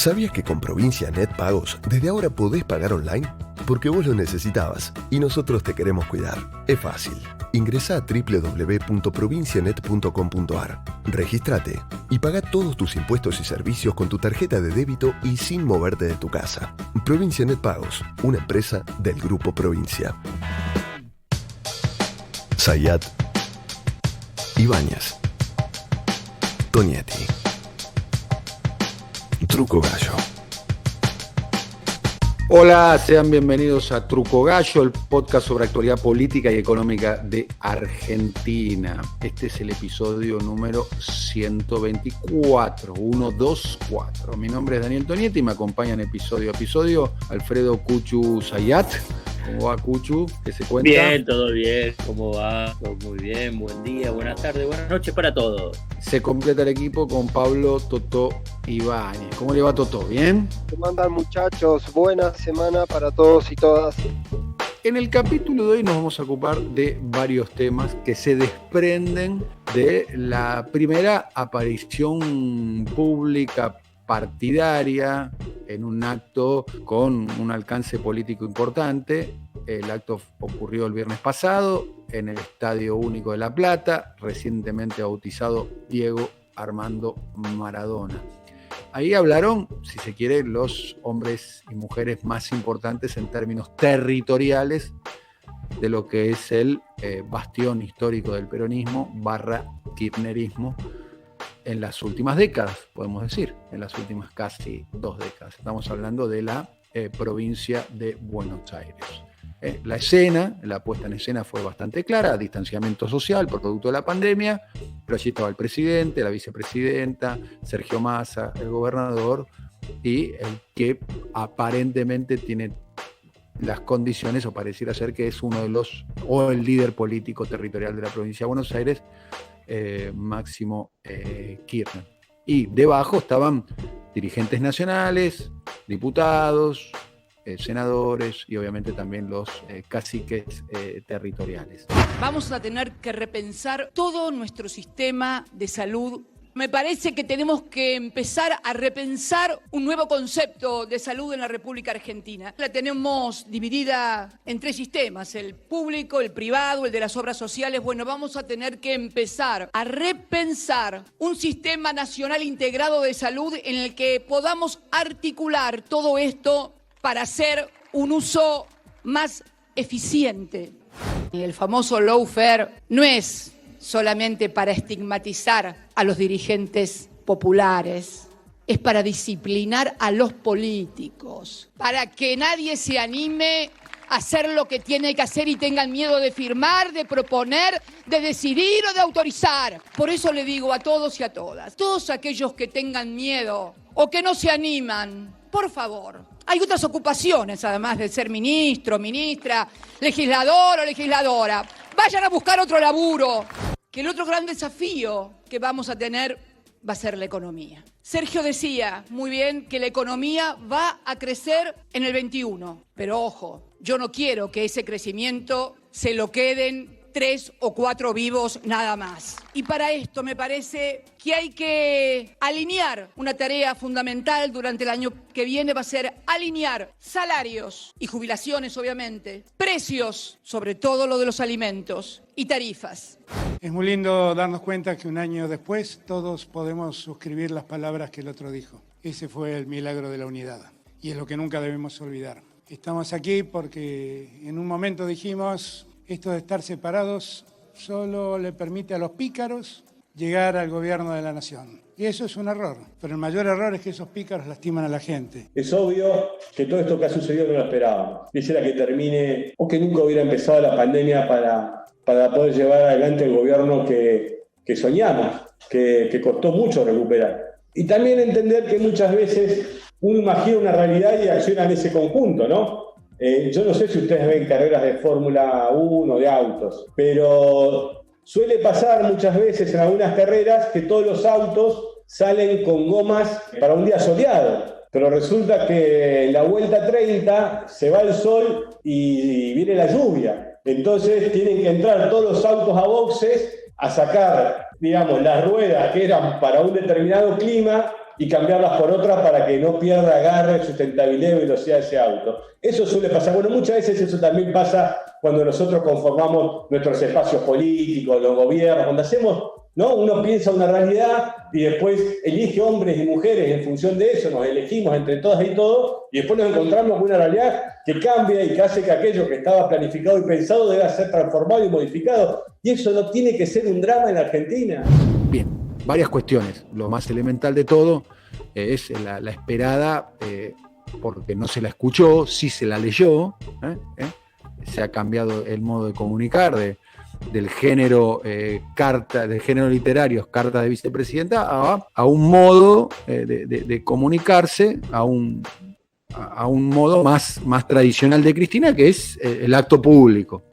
¿Sabías que con Provincia Net Pagos desde ahora podés pagar online? Porque vos lo necesitabas y nosotros te queremos cuidar. Es fácil. Ingresá a www.provincianet.com.ar, regístrate y paga todos tus impuestos y servicios con tu tarjeta de débito y sin moverte de tu casa. Provincia Net Pagos, una empresa del Grupo Provincia. Zayat, Ibáñez, Tonietti. Truco Gallo. Hola, sean bienvenidos a Truco Gallo, el podcast sobre actualidad política y económica de Argentina. Este es el episodio número 124, 124. Mi nombre es Daniel Tonietti y me acompañan episodio a episodio Alfredo Cuchu Zayat. ¿Cómo va, Cuchu? ¿Qué se cuenta? Bien, todo bien. ¿Cómo va? Todo muy bien. Buen día, buenas tardes, buenas noches para todos. Se completa el equipo con Pablo Totó Ibáñez. ¿Cómo le va, Totó? ¿Bien? ¿Cómo andan, muchachos? Buena semana para todos y todas. En el capítulo de hoy nos vamos a ocupar de varios temas que se desprenden de la primera aparición pública partidaria en un acto con un alcance político importante. El acto ocurrió el viernes pasado en el Estadio Único de La Plata, recientemente bautizado Diego Armando Maradona. Ahí hablaron, si se quiere, los hombres y mujeres más importantes en términos territoriales de lo que es el bastión histórico del peronismo / kirchnerismo en las últimas décadas, podemos decir, en las últimas casi 2 décadas. Estamos hablando de la provincia de Buenos Aires. La escena, la puesta en escena fue bastante clara, distanciamiento social producto de la pandemia, pero allí estaba el presidente, la vicepresidenta, Sergio Massa, el gobernador, y el que aparentemente tiene las condiciones, o pareciera ser que es uno de los, o el líder político territorial de la provincia de Buenos Aires, Máximo Kirchner. Y debajo estaban dirigentes nacionales, diputados, senadores y obviamente también los caciques territoriales. Vamos a tener que repensar todo nuestro sistema de salud. Me parece que tenemos que empezar a repensar un nuevo concepto de salud en la República Argentina. La tenemos dividida en 3 sistemas, el público, el privado, el de las obras sociales. Bueno, vamos a tener que empezar a repensar un sistema nacional integrado de salud en el que podamos articular todo esto para hacer un uso más eficiente. Y el famoso lawfare no es solamente para estigmatizar a los dirigentes populares, es para disciplinar a los políticos, para que nadie se anime a hacer lo que tiene que hacer y tengan miedo de firmar, de proponer, de decidir o de autorizar. Por eso le digo a todos y a todas, todos aquellos que tengan miedo o que no se animan, por favor, hay otras ocupaciones además de ser ministro, ministra, legislador o legisladora. Vayan a buscar otro laburo, que el otro gran desafío que vamos a tener va a ser la economía. Sergio decía muy bien que la economía va a crecer en el 21, pero ojo, yo no quiero que ese crecimiento se lo queden 3 o 4 vivos nada más. Y para esto me parece que hay que alinear una tarea fundamental durante el año que viene, va a ser alinear salarios y jubilaciones, obviamente, precios, sobre todo lo de los alimentos, y tarifas. Es muy lindo darnos cuenta que un año después todos podemos suscribir las palabras que el otro dijo. Ese fue el milagro de la unidad y es lo que nunca debemos olvidar. Estamos aquí porque en un momento dijimos: esto de estar separados solo le permite a los pícaros llegar al gobierno de la nación. Y eso es un error, pero el mayor error es que esos pícaros lastiman a la gente. Es obvio que todo esto que ha sucedido no lo esperábamos. Quisiera que termine, o que nunca hubiera empezado la pandemia para poder llevar adelante el gobierno que soñamos, que costó mucho recuperar. Y también entender que muchas veces uno imagina una realidad y acciona en ese conjunto, ¿no? Yo no sé si ustedes ven carreras de Fórmula 1, de autos, pero suele pasar muchas veces en algunas carreras que todos los autos salen con gomas para un día soleado, pero resulta que en la vuelta 30 se va el sol y viene la lluvia. Entonces tienen que entrar todos los autos a boxes a sacar, digamos, las ruedas que eran para un determinado clima y cambiarlas por otras para que no pierda agarre, sustentabilidad y velocidad de ese auto. Eso suele pasar. Bueno, muchas veces eso también pasa cuando nosotros conformamos nuestros espacios políticos, los gobiernos, cuando hacemos, ¿no? Uno piensa una realidad y después elige hombres y mujeres en función de eso, nos elegimos entre todas y todos, y después nos encontramos con una realidad que cambia y que hace que aquello que estaba planificado y pensado deba ser transformado y modificado. Y eso no tiene que ser un drama en Argentina. Bien, varias cuestiones. Lo más elemental de todo es la esperada, porque no se la escuchó, sí se la leyó, se ha cambiado el modo de comunicar del género carta, del género literario, carta de vicepresidenta, a un modo de comunicarse, a un modo más tradicional de Cristina, que es el acto público,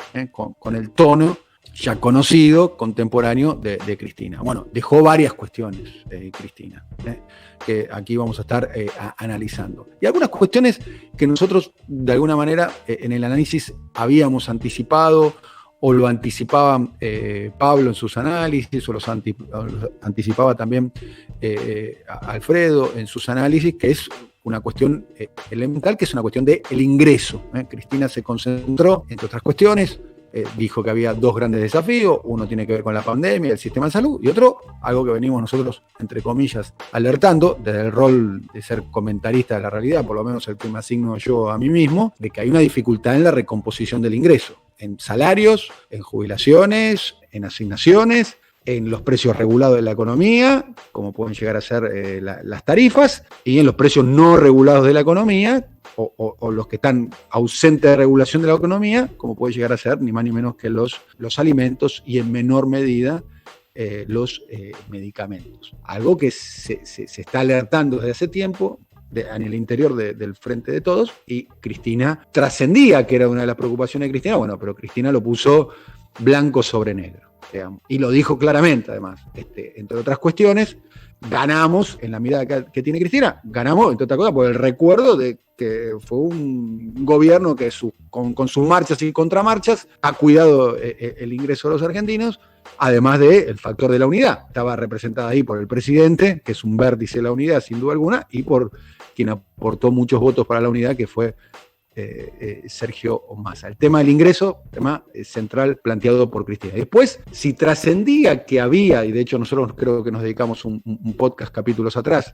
con el tono ya conocido, contemporáneo de Cristina. Bueno, dejó varias cuestiones, Cristina, que aquí vamos a estar analizando. Y algunas cuestiones que nosotros, de alguna manera, en el análisis habíamos anticipado, o lo anticipaba Pablo en sus análisis, o los anticipaba también Alfredo en sus análisis, que es una cuestión elemental, que es una cuestión del ingreso. Cristina se concentró, entre otras cuestiones, dijo que había dos grandes desafíos, uno tiene que ver con la pandemia, el sistema de salud, y otro, algo que venimos nosotros, entre comillas, alertando, desde el rol de ser comentarista de la realidad, por lo menos el que me asigno yo a mí mismo, de que hay una dificultad en la recomposición del ingreso, en salarios, en jubilaciones, en asignaciones, en los precios regulados de la economía, como pueden llegar a ser las tarifas, y en los precios no regulados de la economía, o los que están ausentes de regulación de la economía, como puede llegar a ser ni más ni menos que los alimentos y en menor medida los medicamentos. Algo que se está alertando desde hace tiempo en el interior del Frente de Todos, y Cristina trascendía que era una de las preocupaciones de Cristina, bueno, pero Cristina lo puso blanco sobre negro, digamos, y lo dijo claramente además, entre otras cuestiones. Ganamos, en la mirada que tiene Cristina, ganamos, entre otras cosas, por el recuerdo de que fue un gobierno que con sus marchas y contramarchas ha cuidado el ingreso de los argentinos, además del factor de la unidad. Estaba representada ahí por el presidente, que es un vértice de la unidad, sin duda alguna, y por quien aportó muchos votos para la unidad, que fue Sergio Massa. El tema del ingreso, tema central planteado por Cristina. Después, si trascendía que había, y de hecho nosotros creo que nos dedicamos un podcast capítulos atrás,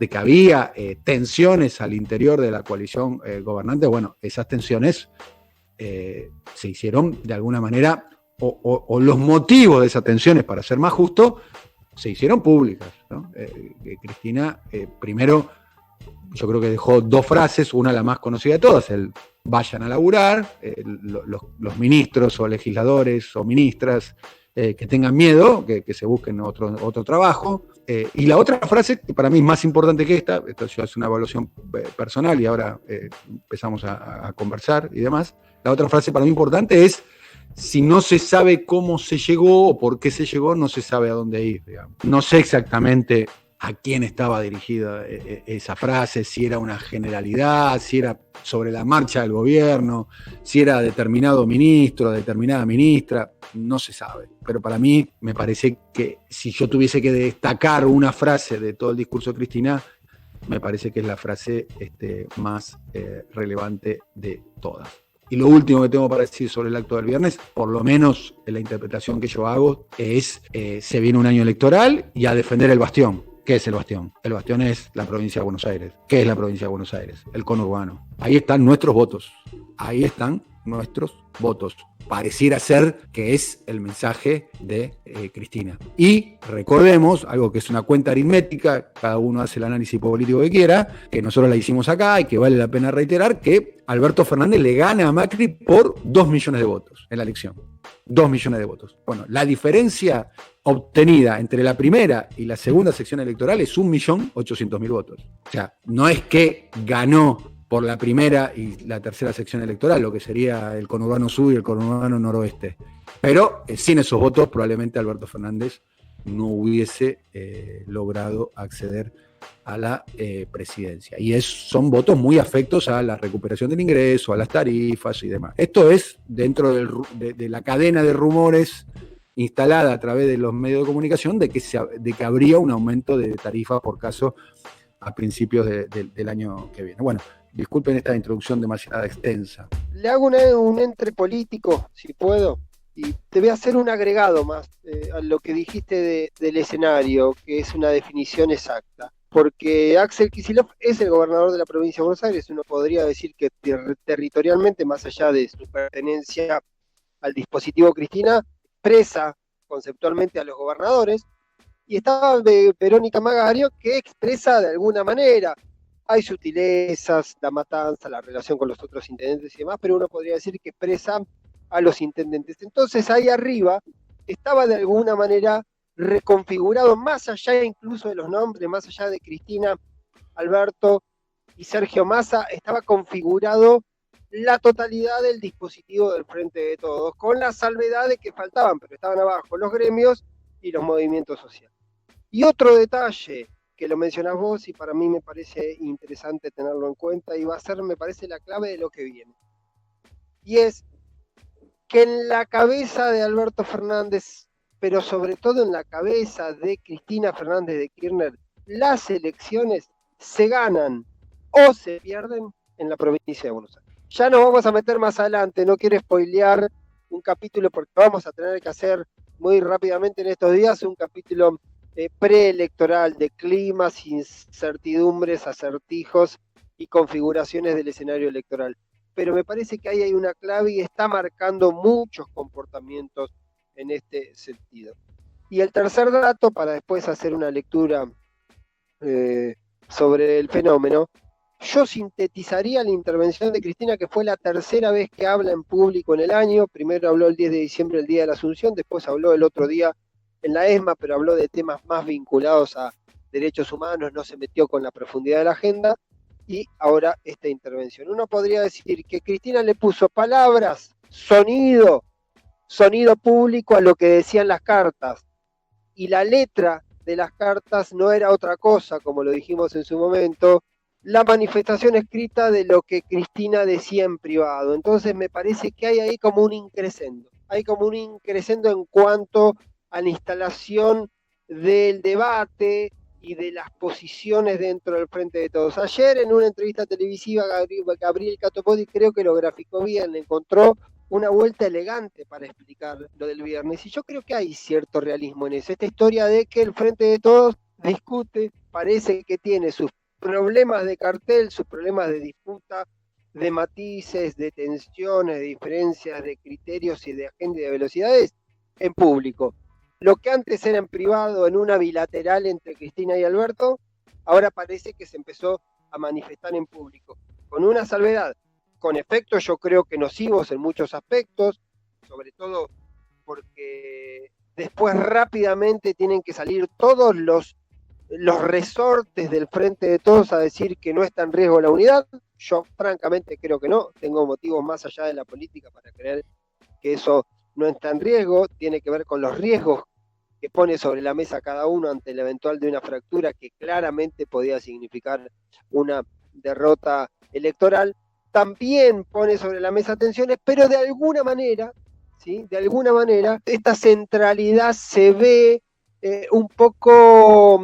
de que había tensiones al interior de la coalición gobernante, bueno, esas tensiones se hicieron de alguna manera, o los motivos de esas tensiones, para ser más justo, se hicieron públicas, ¿no? Cristina, primero, yo creo que dejó dos frases, una la más conocida de todas, el vayan a laburar, los ministros o legisladores o ministras que tengan miedo, que se busquen otro trabajo. Y la otra frase, que para mí es más importante que esto es una evaluación personal y ahora empezamos a conversar y demás, la otra frase para mí importante es: si no se sabe cómo se llegó o por qué se llegó, no se sabe a dónde ir, digamos. No sé exactamente a quién estaba dirigida esa frase, si era una generalidad, si era sobre la marcha del gobierno, si era determinado ministro, determinada ministra, no se sabe. Pero para mí me parece que si yo tuviese que destacar una frase de todo el discurso de Cristina, me parece que es la frase más relevante de todas. Y lo último que tengo para decir sobre el acto del viernes, por lo menos en la interpretación que yo hago, es se viene un año electoral y a defender el bastión. ¿Qué es el bastión? El bastión es la provincia de Buenos Aires. ¿Qué es la provincia de Buenos Aires? El conurbano. Ahí están nuestros votos. Ahí están nuestros votos. Pareciera ser que es el mensaje de Cristina. Y recordemos, algo que es una cuenta aritmética, cada uno hace el análisis político que quiera, que nosotros la hicimos acá y que vale la pena reiterar, que Alberto Fernández le gana a Macri por 2 millones de votos en la elección. 2 millones de votos. Bueno, la diferencia obtenida entre la primera y la segunda sección electoral es 1.800.000 votos. O sea, no es que ganó por la primera y la tercera sección electoral, lo que sería el conurbano sur y el conurbano noroeste. Pero sin esos votos probablemente Alberto Fernández no hubiese logrado acceder a la presidencia. Y son votos muy afectos a la recuperación del ingreso, a las tarifas y demás. Esto es dentro de la cadena de rumores instalada a través de los medios de comunicación de que habría un aumento de tarifas por caso a principios del año que viene. Bueno, disculpen esta introducción demasiado extensa. Le hago un entre político, si puedo, y te voy a hacer un agregado más a lo que dijiste del escenario, que es una definición exacta. Porque Axel Kicillof es el gobernador de la provincia de Buenos Aires. Uno podría decir que territorialmente, más allá de su pertenencia al dispositivo Cristina, expresa conceptualmente a los gobernadores. Y estaba Verónica Magario, que expresa de alguna manera. Hay sutilezas, la matanza, la relación con los otros intendentes y demás, pero uno podría decir que expresa a los intendentes. Entonces ahí arriba estaba de alguna manera reconfigurado, más allá incluso de los nombres, más allá de Cristina, Alberto y Sergio Massa, estaba configurado la totalidad del dispositivo del Frente de Todos, con la salvedad de que faltaban, pero estaban abajo, los gremios y los movimientos sociales. Y otro detalle que lo mencionás vos y para mí me parece interesante tenerlo en cuenta y va a ser, me parece, la clave de lo que viene. Y es que en la cabeza de Alberto Fernández, pero sobre todo en la cabeza de Cristina Fernández de Kirchner, las elecciones se ganan o se pierden en la provincia de Buenos Aires. Ya nos vamos a meter más adelante, no quiero spoilear un capítulo porque vamos a tener que hacer muy rápidamente en estos días un capítulo preelectoral de climas, incertidumbres, acertijos y configuraciones del escenario electoral. Pero me parece que ahí hay una clave y está marcando muchos comportamientos en este sentido. Y el tercer dato, para después hacer una lectura sobre el fenómeno, yo sintetizaría la intervención de Cristina, que fue la tercera vez que habla en público en el año. Primero habló el 10 de diciembre, el Día de la Asunción, después habló el otro día en la ESMA, pero habló de temas más vinculados a derechos humanos, no se metió con la profundidad de la agenda, y ahora esta intervención. Uno podría decir que Cristina le puso palabras, sonido público a lo que decían las cartas, y la letra de las cartas no era otra cosa, como lo dijimos en su momento, la manifestación escrita de lo que Cristina decía en privado. Entonces me parece que hay ahí como un increscendo, en cuanto a la instalación del debate y de las posiciones dentro del Frente de Todos. Ayer en una entrevista televisiva Gabriel Catopodi creo que lo graficó bien, le encontró una vuelta elegante para explicar lo del viernes, y yo creo que hay cierto realismo en eso. Esta historia de que el Frente de Todos discute, parece que tiene sus problemas de cartel, sus problemas de disputa, de matices, de tensiones, de diferencias, de criterios y de agenda y de velocidades en público. Lo que antes era en privado, en una bilateral entre Cristina y Alberto, ahora parece que se empezó a manifestar en público, con una salvedad, con efectos yo creo que nocivos en muchos aspectos, sobre todo porque después rápidamente tienen que salir todos los resortes del Frente de Todos a decir que no está en riesgo la unidad. Yo francamente creo que no, tengo motivos más allá de la política para creer que eso no está en riesgo, tiene que ver con los riesgos que pone sobre la mesa cada uno ante el eventual de una fractura que claramente podía significar una derrota electoral. También pone sobre la mesa tensiones, pero de alguna manera, ¿sí? De alguna manera, esta centralidad se ve un poco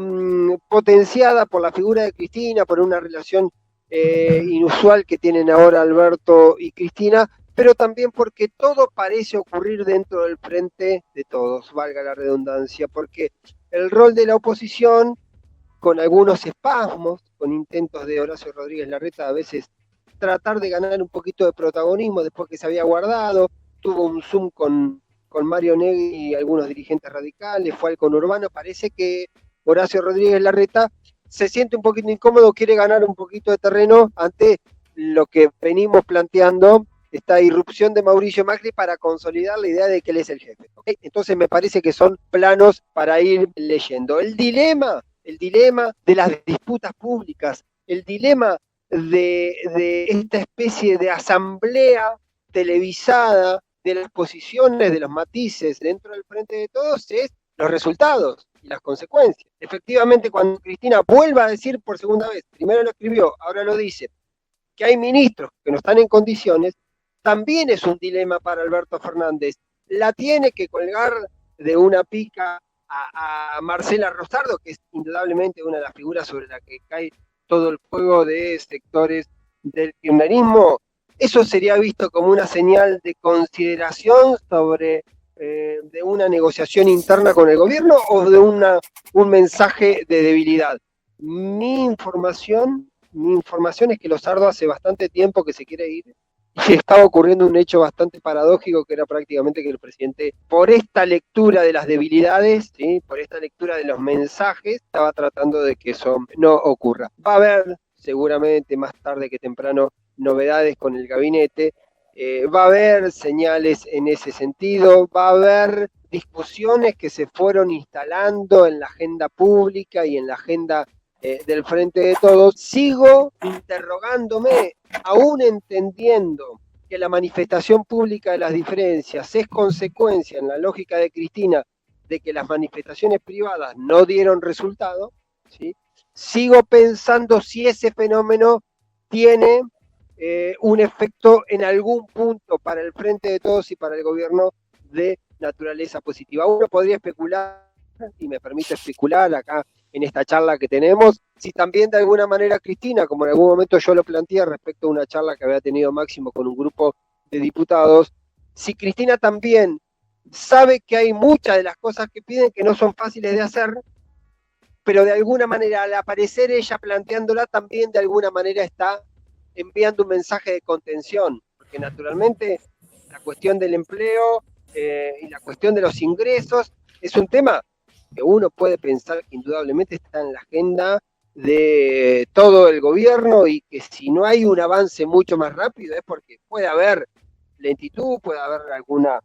potenciada por la figura de Cristina, por una relación inusual que tienen ahora Alberto y Cristina, pero también porque todo parece ocurrir dentro del Frente de Todos, valga la redundancia, porque el rol de la oposición, con algunos espasmos, con intentos de Horacio Rodríguez Larreta a veces tratar de ganar un poquito de protagonismo después que se había guardado, tuvo un Zoom con Mario Negri y algunos dirigentes radicales, fue al conurbano, parece que Horacio Rodríguez Larreta se siente un poquito incómodo, quiere ganar un poquito de terreno ante lo que venimos planteando, esta irrupción de Mauricio Macri para consolidar la idea de que él es el jefe. ¿Okay? Entonces me parece que son planos para ir leyendo. El dilema de las disputas públicas, el dilema de esta especie de asamblea televisada de las posiciones, de los matices dentro del Frente de Todos, es los resultados y las consecuencias. Efectivamente, cuando Cristina vuelva a decir por segunda vez, primero lo escribió, ahora lo dice, que hay ministros que no están en condiciones, también es un dilema para Alberto Fernández. La tiene que colgar de una pica a Marcela Rosardo, que es indudablemente una de las figuras sobre la que cae todo el juego de sectores del kirchnerismo, eso sería visto como una señal de consideración sobre de una negociación interna con el gobierno o de un mensaje de debilidad. Mi información es que Rosardo hace bastante tiempo que se quiere ir y estaba ocurriendo un hecho bastante paradójico, que era prácticamente que el presidente, por esta lectura de las debilidades, ¿sí?, por esta lectura de los mensajes, estaba tratando de que eso no ocurra. Va a haber seguramente más tarde que temprano novedades con el gabinete, va a haber señales en ese sentido, va a haber discusiones que se fueron instalando en la agenda pública y en la agenda del Frente de Todos. Sigo interrogándome, aún entendiendo que la manifestación pública de las diferencias es consecuencia, en la lógica de Cristina, de que las manifestaciones privadas no dieron resultado, ¿sí? Sigo pensando si ese fenómeno tiene un efecto en algún punto para el Frente de Todos y para el gobierno de naturaleza positiva. Uno podría especular, y me permite especular acá en esta charla que tenemos, si también de alguna manera Cristina, como en algún momento yo lo planteé respecto a una charla que había tenido Máximo con un grupo de diputados, si Cristina también sabe que hay muchas de las cosas que piden que no son fáciles de hacer, pero de alguna manera al aparecer ella planteándola también de alguna manera está enviando un mensaje de contención, porque naturalmente la cuestión del empleo y la cuestión de los ingresos es un tema que uno puede pensar que indudablemente está en la agenda de todo el gobierno y que si no hay un avance mucho más rápido es porque puede haber lentitud, puede haber alguna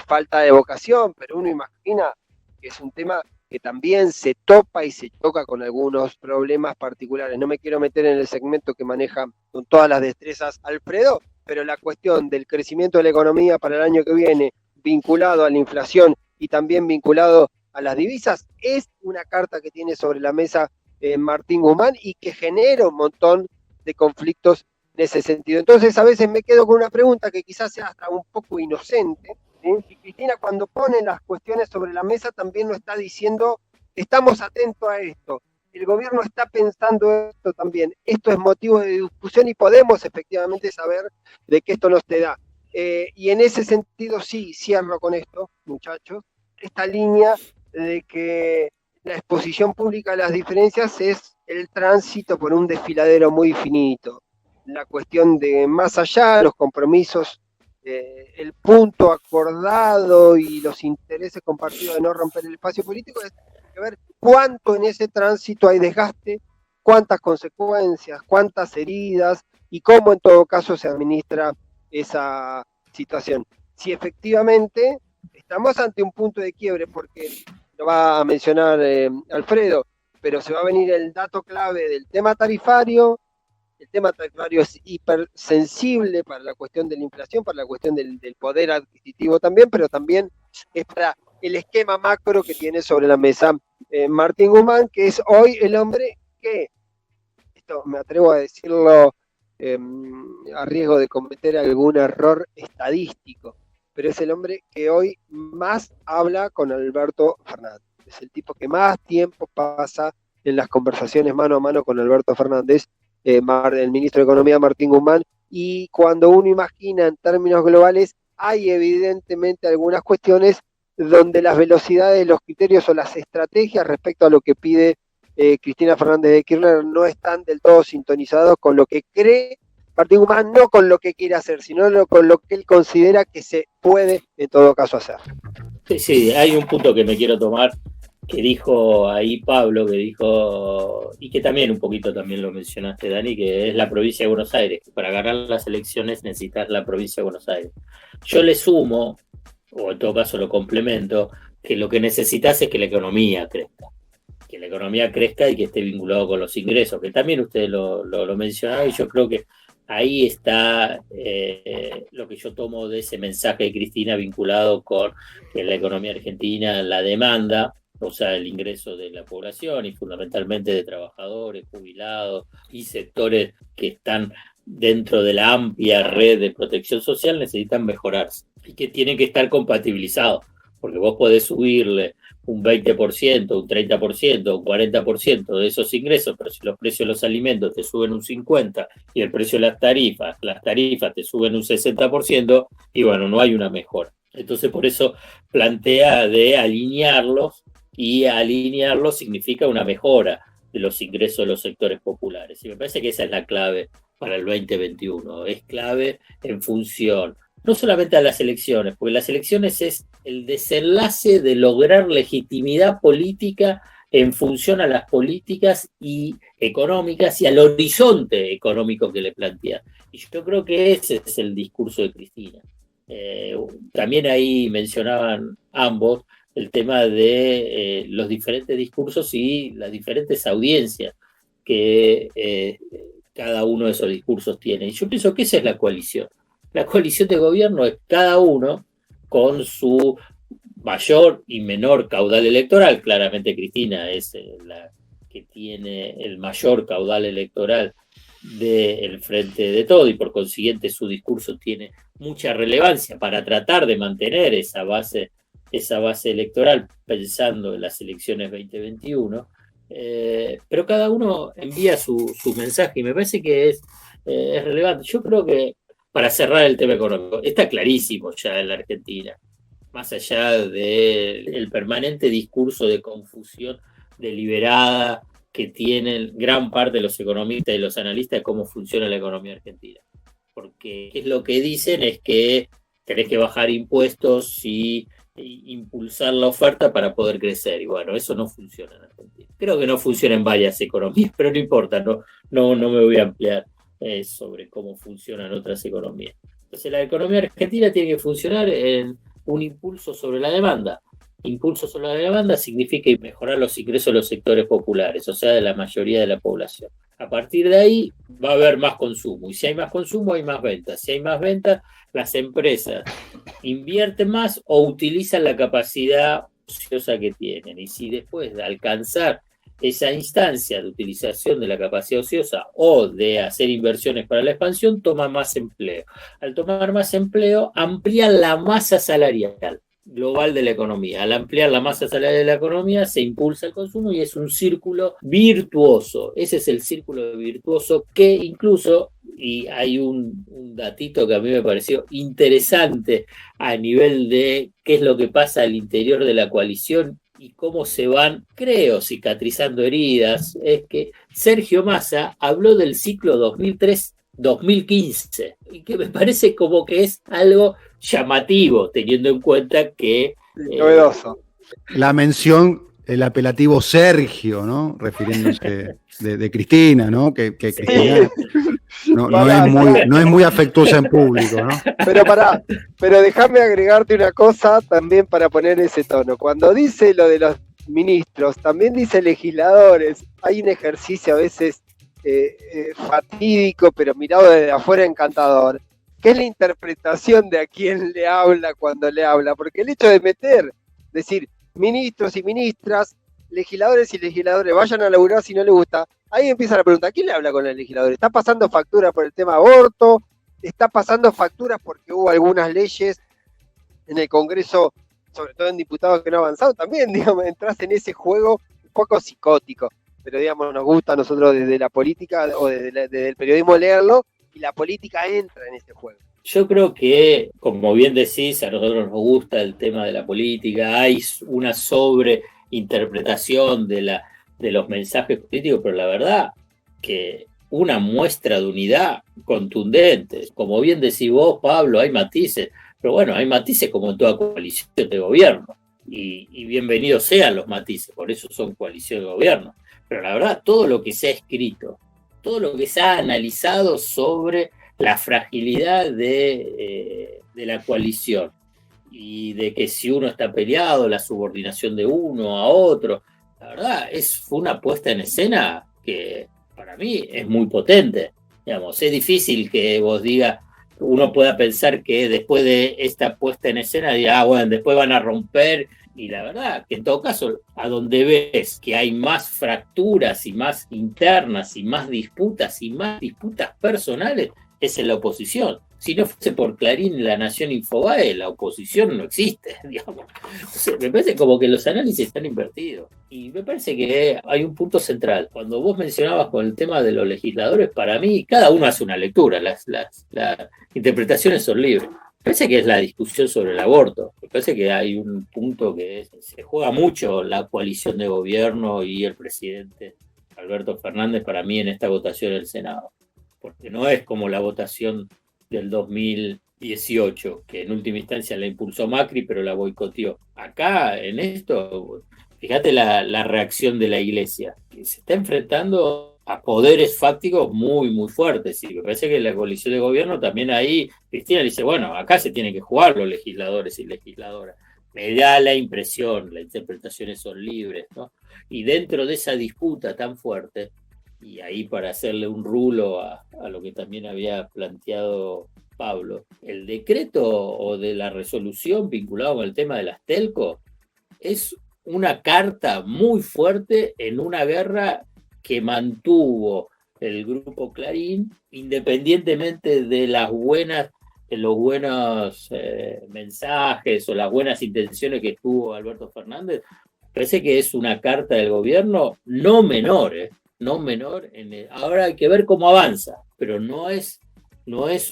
falta de vocación, pero uno imagina que es un tema que también se topa y se toca con algunos problemas particulares. No me quiero meter en el segmento que maneja con todas las destrezas Alfredo, pero la cuestión del crecimiento de la economía para el año que viene, vinculado a la inflación y también vinculado a las divisas, es una carta que tiene sobre la mesa Martín Guzmán y que genera un montón de conflictos en ese sentido. Entonces a veces me quedo con una pregunta que quizás sea hasta un poco inocente, ¿sí? Y Cristina, cuando pone las cuestiones sobre la mesa, también lo está diciendo, estamos atentos a esto, el gobierno está pensando esto también, esto es motivo de discusión y podemos efectivamente saber de que esto nos te da. Y en ese sentido sí, cierro con esto, muchachos, esta línea de que la exposición pública de las diferencias es el tránsito por un desfiladero muy finito. La cuestión de más allá de los compromisos, el punto acordado y los intereses compartidos de no romper el espacio político, es ver cuánto en ese tránsito hay desgaste, cuántas consecuencias, cuántas heridas y cómo en todo caso se administra esa situación. Si efectivamente estamos ante un punto de quiebre, porque lo va a mencionar Alfredo, pero se va a venir el dato clave del tema tarifario. El tema tarifario es hipersensible para la cuestión de la inflación, para la cuestión del poder adquisitivo también, pero también es para el esquema macro que tiene sobre la mesa Martín Guzmán, que es hoy el hombre que, esto me atrevo a decirlo a riesgo de cometer algún error estadístico, pero es el hombre que hoy más habla con Alberto Fernández. Es el tipo que más tiempo pasa en las conversaciones mano a mano con Alberto Fernández, el ministro de Economía Martín Guzmán, y cuando uno imagina en términos globales, hay evidentemente algunas cuestiones donde las velocidades, los criterios o las estrategias respecto a lo que pide Cristina Fernández de Kirchner no están del todo sintonizados con lo que cree Martín Guzmán, no con lo que quiere hacer, sino con lo que él considera que se puede en todo caso hacer. Sí, hay un punto que me quiero tomar, que dijo ahí Pablo, que dijo, y que también un poquito también lo mencionaste, Dani, que es la provincia de Buenos Aires. Para ganar las elecciones necesitas la provincia de Buenos Aires. Yo le sumo, o en todo caso lo complemento, que lo que necesitas es que la economía crezca. Que la economía crezca y que esté vinculado con los ingresos, que también usted lo mencionaba, y yo creo que ahí está lo que yo tomo de ese mensaje de Cristina vinculado con que la economía argentina, la demanda, o sea, el ingreso de la población y fundamentalmente de trabajadores, jubilados y sectores que están dentro de la amplia red de protección social necesitan mejorarse y que tienen que estar compatibilizados, porque vos podés subirle un 20%, un 30%, un 40% de esos ingresos, pero si los precios de los alimentos te suben un 50% y el precio de las tarifas te suben un 60%, y bueno, no hay una mejora. Entonces por eso plantea de alinearlos, y alinearlos significa una mejora de los ingresos de los sectores populares. Y me parece que esa es la clave para el 2021. Es clave en función no solamente a las elecciones, porque las elecciones es el desenlace de lograr legitimidad política en función a las políticas y económicas y al horizonte económico que le plantea. Y yo creo que ese es el discurso de Cristina. También ahí mencionaban ambos el tema de los diferentes discursos y las diferentes audiencias que cada uno de esos discursos tiene. Y yo pienso que esa es la coalición. La coalición de gobierno es cada uno con su mayor y menor caudal electoral. Claramente Cristina es la que tiene el mayor caudal electoral del Frente de Todo, y por consiguiente su discurso tiene mucha relevancia para tratar de mantener esa base electoral pensando en las elecciones 2021. Pero cada uno envía su mensaje, y me parece que es relevante. Yo creo que, para cerrar el tema económico, está clarísimo ya en la Argentina, más allá del permanente discurso de confusión deliberada que tienen gran parte de los economistas y los analistas de cómo funciona la economía argentina. Porque lo que dicen es que tenés que bajar impuestos y impulsar la oferta para poder crecer. Y bueno, eso no funciona en Argentina. Creo que no funciona en varias economías, pero no importa, no me voy a ampliar sobre cómo funcionan otras economías. Entonces la economía argentina tiene que funcionar en un impulso sobre la demanda. Impulso sobre la demanda significa mejorar los ingresos de los sectores populares, o sea, de la mayoría de la población. A partir de ahí va a haber más consumo, y si hay más consumo hay más ventas. Si hay más ventas, las empresas invierten más o utilizan la capacidad ociosa que tienen. Y si después de alcanzar esa instancia de utilización de la capacidad ociosa o de hacer inversiones para la expansión, toman más empleo. Al tomar más empleo, amplían la masa salarial global de la economía. Al ampliar la masa salarial de la economía, se impulsa el consumo y es un círculo virtuoso. Ese es el círculo virtuoso que incluso, y hay un datito que a mí me pareció interesante a nivel de qué es lo que pasa al interior de la coalición y cómo se van, creo, cicatrizando heridas, es que Sergio Massa habló del ciclo 2003-2015, y que me parece como que es algo llamativo, teniendo en cuenta que... novedoso. La mención, el apelativo Sergio, ¿no? Refiriéndose de Cristina, ¿no? Que Cristina no es muy afectuosa en público, ¿no? Pero déjame agregarte una cosa también para poner ese tono. Cuando dice lo de los ministros, también dice legisladores. Hay un ejercicio a veces fatídico, pero mirado desde afuera encantador, que es la interpretación de a quién le habla cuando le habla, porque el hecho de decir ministros y ministras, legisladores y legisladores, vayan a laburar si no les gusta, ahí empieza la pregunta, ¿quién le habla con el legislador? ¿Está pasando factura por el tema aborto? ¿Está pasando facturas porque hubo algunas leyes en el Congreso, sobre todo en diputados que no han avanzado? También, digamos, entras en ese juego un poco psicótico, pero digamos, nos gusta a nosotros desde la política o desde el periodismo leerlo, y la política entra en este juego. Yo creo que, como bien decís, a nosotros nos gusta el tema de la política, hay una sobreinterpretación de los mensajes políticos, pero la verdad que una muestra de unidad contundente. Como bien decís vos, Pablo, hay matices, pero bueno, hay matices como en toda coalición de gobierno, y bienvenidos sean los matices, por eso son coalición de gobierno. Pero la verdad, todo lo que se ha escrito, todo lo que se ha analizado sobre la fragilidad de la coalición y de que si uno está peleado, la subordinación de uno a otro, la verdad fue una puesta en escena que para mí es muy potente. Digamos, es difícil que vos digas, uno pueda pensar que después de esta puesta en escena diga, bueno, después van a romper. Y la verdad que en todo caso, a donde ves que hay más fracturas y más internas y más disputas personales, es en la oposición. Si no fuese por Clarín, La Nación, Infobae, la oposición no existe, digamos. Entonces, me parece como que los análisis están invertidos. Y me parece que hay un punto central. Cuando vos mencionabas con el tema de los legisladores, para mí, cada uno hace una lectura, las interpretaciones son libres. Me parece que es la discusión sobre el aborto. Me parece que hay un punto que se juega mucho la coalición de gobierno y el presidente Alberto Fernández para mí en esta votación del Senado. Porque no es como la votación del 2018, que en última instancia la impulsó Macri, pero la boicoteó. Acá, en esto, fíjate la reacción de la Iglesia, que se está enfrentando a poderes fácticos muy, muy fuertes. Y me parece que la coalición de gobierno también ahí, Cristina dice, bueno, acá se tienen que jugar los legisladores y legisladoras. Me da la impresión, las interpretaciones son libres, ¿no? Y dentro de esa disputa tan fuerte, y ahí para hacerle un rulo a lo que también había planteado Pablo, el decreto o de la resolución vinculado con el tema de las telco es una carta muy fuerte en una guerra que mantuvo el grupo Clarín, independientemente de los buenos mensajes o las buenas intenciones que tuvo Alberto Fernández. Parece que es una carta del gobierno no menor, no menor. Ahora hay que ver cómo avanza, pero no es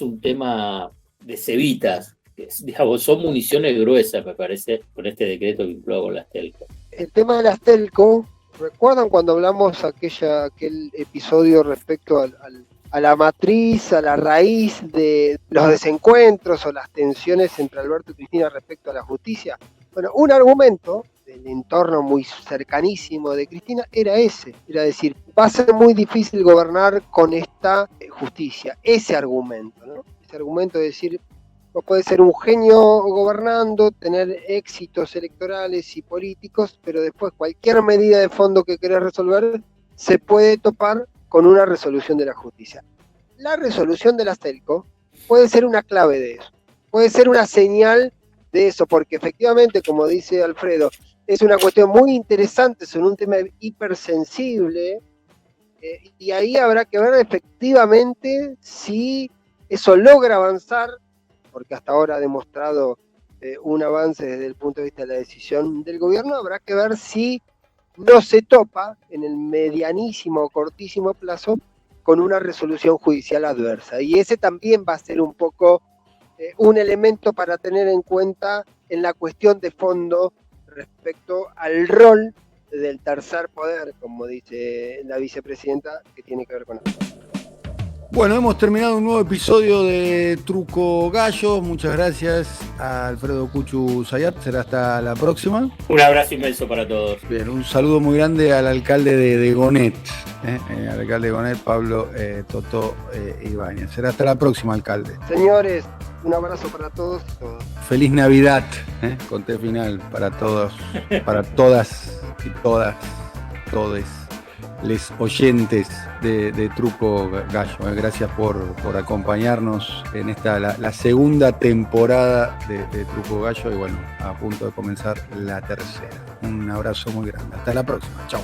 un tema de cebitas, digamos, son municiones gruesas, me parece, con este decreto vinculado con las telco. El tema de las telco, ¿recuerdan cuando hablamos aquel episodio respecto a la matriz, a la raíz de los desencuentros o las tensiones entre Alberto y Cristina respecto a la justicia? Bueno, un argumento del entorno muy cercanísimo de Cristina era ese, era decir, va a ser muy difícil gobernar con esta justicia, ese argumento, ¿no? Ese argumento de decir, no puede ser un genio gobernando, tener éxitos electorales y políticos, pero después cualquier medida de fondo que querés resolver se puede topar con una resolución de la justicia. La resolución de las telco puede ser una clave de eso, puede ser una señal de eso, porque efectivamente, como dice Alfredo, es una cuestión muy interesante sobre un tema hipersensible, y ahí habrá que ver efectivamente si eso logra avanzar, porque hasta ahora ha demostrado un avance desde el punto de vista de la decisión del gobierno. Habrá que ver si no se topa en el medianísimo o cortísimo plazo con una resolución judicial adversa, y ese también va a ser un poco un elemento para tener en cuenta en la cuestión de fondo respecto al rol del tercer poder, como dice la vicepresidenta, que tiene que ver con esto. Bueno, hemos terminado un nuevo episodio de Truco Gallo. Muchas gracias a Alfredo Cuchu Zayat. Será hasta la próxima. Un abrazo inmenso para todos. Bien, un saludo muy grande al alcalde de Gonet, al alcalde de Gonet, Pablo Totó Ibáñez. Será hasta la próxima, alcalde. Señores, un abrazo para todos y todas. Feliz Navidad, con T final para todos, para todas y todos les oyentes de Truco Gallo. Gracias por acompañarnos en la segunda temporada de Truco Gallo, y bueno, a punto de comenzar la tercera. Un abrazo muy grande. Hasta la próxima. Chao.